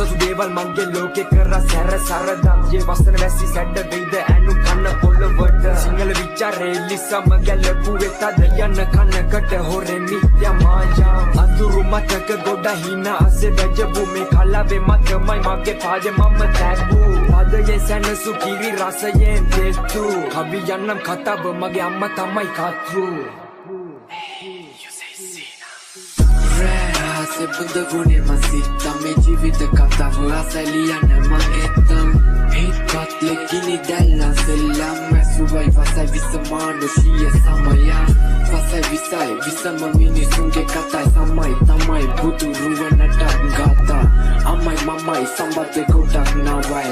සසු දේවල් මගේ ලෝකේ කරා සැර සරදම් යේ වසන වැසි සැඩ වෙයිද ඇනු කන්න පොළවට සිංහල විචාරේ ලිසම ගැලපු වෙතද යන කනකට හොරෙමි යමායා අඳුරු මතක ගොඩ හිනා අසේ වැජබු මේ කලාවේ මතමයි මගේ පාදේ මම තැබු පදයේ සැනසු කිරි රසයෙන් දෙතු කවි යන්නම් කතාව මගේ අම්මා තමයි කතු Se bunda gune masita me jivita katavu asaliana mangetam hitpat lekini dalla sellam mesuvai vasai visamanu shiya samaya vasai visai visama minisunge katai samai tamai budu ruwanata gata amai mamai sambate kodak nawai